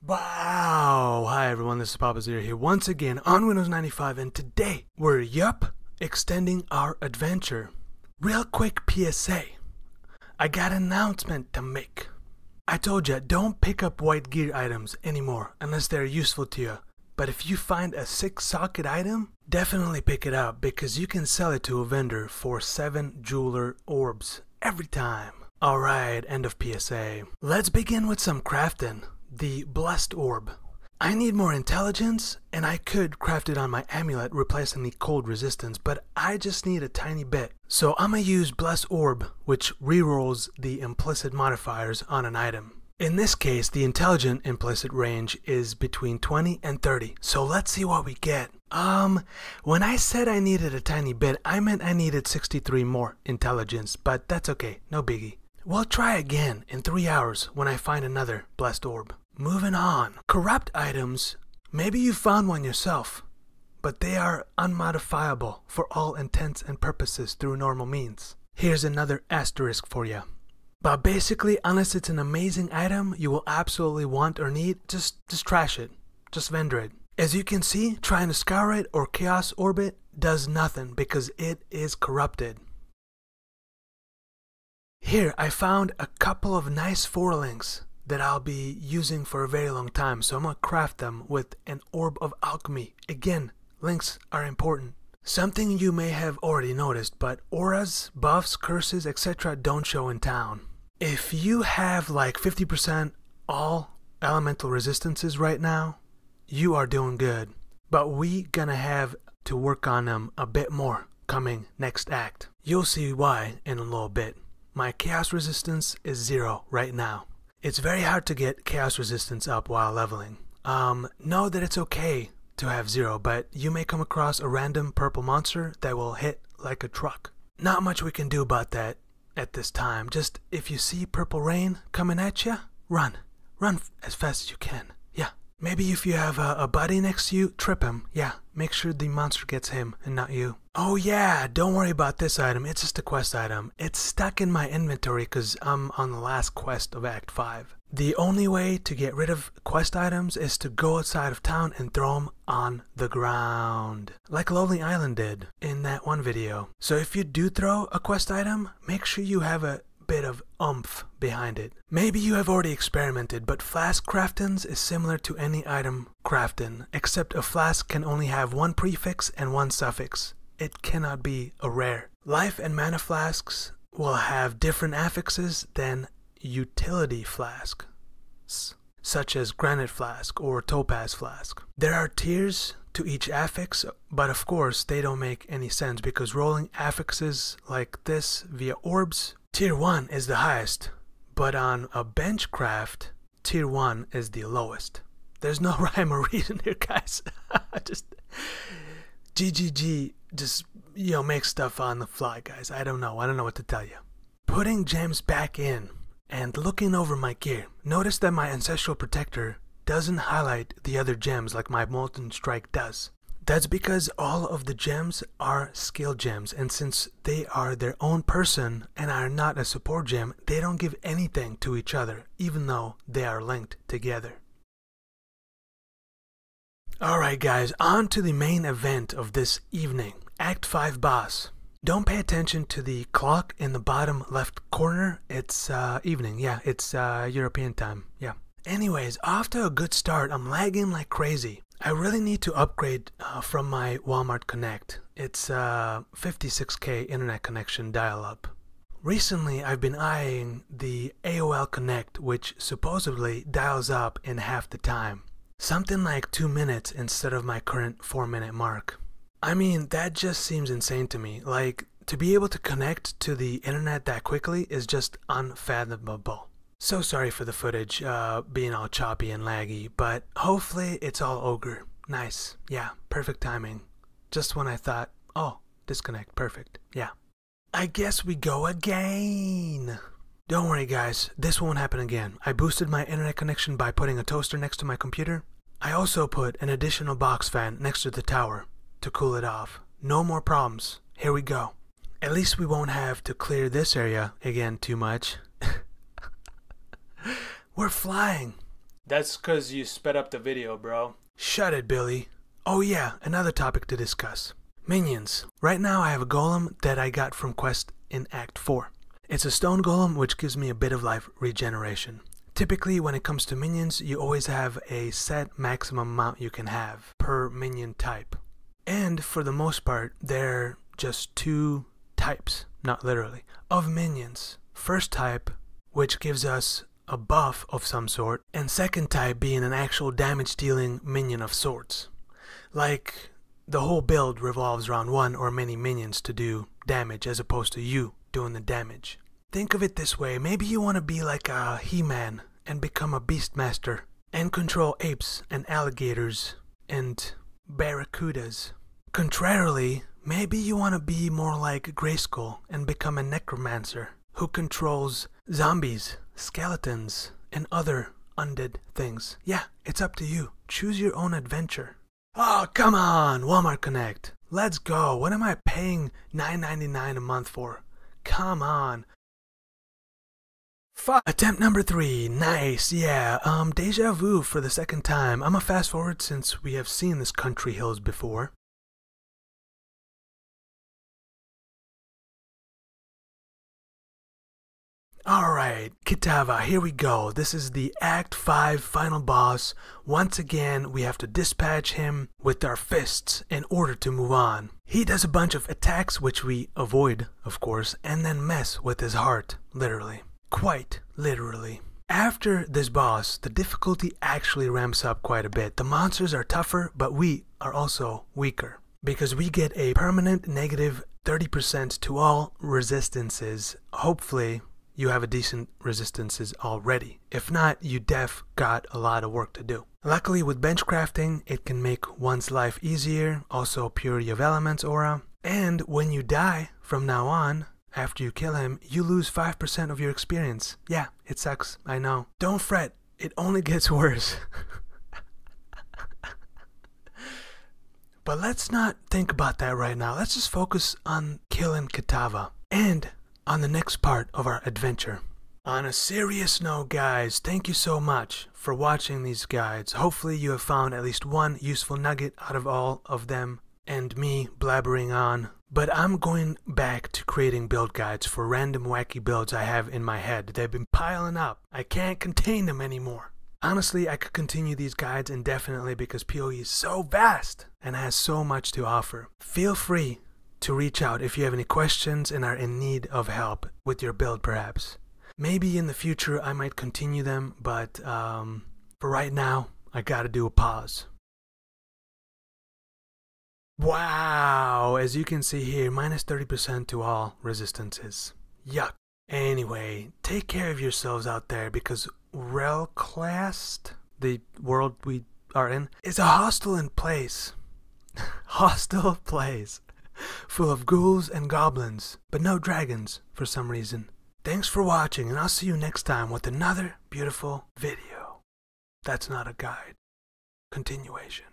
Wow! Hi everyone, this is Papa Zero here once again on Windows 95, and today we're extending our adventure. Real quick PSA. I got an announcement to make. I told ya, don't pick up white gear items anymore unless they're useful to you. But if you find a 6-socket item, definitely pick it up because you can sell it to a vendor for 7 jeweler orbs every time. Alright, end of PSA. Let's begin with some crafting. The Blessed Orb. I need more intelligence, and I could craft it on my amulet replacing the cold resistance, but I just need a tiny bit. So I'm gonna use Blessed Orb, which rerolls the implicit modifiers on an item. In this case, the intelligent implicit range is between 20 and 30, so let's see what we get. When I said I needed a tiny bit, I meant I needed 63 more intelligence, but that's okay, no biggie. We'll try again in 3 hours when I find another Blessed Orb. Moving on. Corrupt items. Maybe you found one yourself, but they are unmodifiable for all intents and purposes through normal means. Here's another asterisk for you. But basically, unless it's an amazing item you will absolutely want or need, just trash it. Just vendor it. As you can see, trying to scour it or chaos orbit does nothing because it is corrupted. Here, I found a couple of nice 4-links that I'll be using for a very long time, so I'm going to craft them with an Orb of Alchemy. Again, links are important. Something you may have already noticed, but auras, buffs, curses, etc. don't show in town. If you have like 50% all elemental resistances right now, you are doing good. But we gonna have to work on them a bit more coming next act. You'll see why in a little bit. My chaos resistance is 0 right now. It's very hard to get chaos resistance up while leveling. Know that it's okay to have 0, but you may come across a random purple monster that will hit like a truck. Not much we can do about that at this time. Just if you see purple rain coming at you, run. Run as fast as you can. Yeah. Maybe if you have a buddy next to you, trip him. Yeah. Make sure the monster gets him and not you. Oh yeah, don't worry about this item. It's just a quest item. It's stuck in my inventory because I'm on the last quest of Act 5. The only way to get rid of quest items is to go outside of town and throw them on the ground. Like Lonely Island did in that one video. So if you do throw a quest item, make sure you have a bit of oomph behind it. Maybe you have already experimented, but Flask craftins is similar to any item craftin, except a flask can only have 1 prefix and 1 suffix. It cannot be a rare. Life and mana flasks will have different affixes than utility flasks, such as granite flask or topaz flask. There are tiers to each affix, but of course they don't make any sense because rolling affixes like this via orbs, tier 1 is the highest, but on a bench craft, tier 1 is the lowest. There's no rhyme or reason here, guys. Just GGG, just, make stuff on the fly, guys. I don't know what to tell you. Putting gems back in and looking over my gear, notice that my Ancestral Protector doesn't highlight the other gems like my Molten Strike does. That's because all of the gems are skill gems, and since they are their own person and are not a support gem, they don't give anything to each other, even though they are linked together. Alright guys, on to the main event of this evening, Act 5 boss. Don't pay attention to the clock in the bottom left corner. It's evening, yeah, it's European time, yeah. Anyways, off to a good start. I'm lagging like crazy. I really need to upgrade from my Walmart Connect. It's 56K internet connection dial-up. Recently, I've been eyeing the AOL Connect, which supposedly dials up in half the time. Something like 2 minutes instead of my current 4-minute mark. I mean, that just seems insane to me. Like, to be able to connect to the internet that quickly is just unfathomable. So sorry for the footage being all choppy and laggy, but hopefully it's all ogre. Nice. Yeah, perfect timing. Just when I thought, oh, disconnect, perfect. Yeah. I guess we go again. Don't worry guys, this won't happen again. I boosted my internet connection by putting a toaster next to my computer. I also put an additional box fan next to the tower to cool it off. No more problems. Here we go. At least we won't have to clear this area again too much. We're flying. That's cause you sped up the video, bro. Shut it, Billy. Oh yeah, another topic to discuss. Minions. Right now I have a golem that I got from quest in Act 4. It's a stone golem which gives me a bit of life regeneration. Typically when it comes to minions, you always have a set maximum amount you can have per minion type. And for the most part, they're just two types, not literally, of minions. First type, which gives us a buff of some sort, and second type being an actual damage dealing minion of sorts. Like, the whole build revolves around one or many minions to do damage as opposed to you doing the damage. Think of it this way, maybe you want to be like a He-Man and become a Beastmaster and control apes and alligators and barracudas. Contrarily, maybe you want to be more like Grayskull and become a necromancer who controls zombies, skeletons, and other undead things. Yeah, it's up to you. Choose your own adventure. Oh, come on, Walmart Connect. Let's go. What am I paying $9.99 a month for? Come on. Fuck. Attempt number 3. Nice, yeah. Deja vu for the second time. I'm gonna fast forward since we have seen this country hills before. Alright, Kitava, here we go. This is the Act 5 final boss. Once again, we have to dispatch him with our fists in order to move on. He does a bunch of attacks, which we avoid, of course, and then mess with his heart, literally. Quite literally. After this boss, the difficulty actually ramps up quite a bit. The monsters are tougher, but we are also weaker, because we get a permanent negative 30% to all resistances. Hopefully, you have a decent resistances already. If not, you got a lot of work to do. Luckily with bench crafting, it can make one's life easier, also purity of elements aura. And when you die from now on, after you kill him, you lose 5% of your experience. Yeah, it sucks, I know. Don't fret, it only gets worse. But let's not think about that right now. Let's just focus on killing Kitava. And on the next part of our adventure. On a serious note, guys, thank you so much for watching these guides. Hopefully you have found at least one useful nugget out of all of them and me blabbering on. But I'm going back to creating build guides for random wacky builds I have in my head. They've been piling up. I can't contain them anymore. Honestly, I could continue these guides indefinitely because PoE is so vast and has so much to offer. Feel free to reach out if you have any questions and are in need of help with your build perhaps. Maybe in the future I might continue them, but for right now I gotta do a pause. Wow, as you can see here, minus 30% to all resistances. Yuck. Anyway, take care of yourselves out there because whalecraft, the world we are in, is a hostile place. Hostile place. Full of ghouls and goblins, but no dragons for some reason. Thanks for watching, and I'll see you next time with another beautiful video. That's not a guide. Continuation.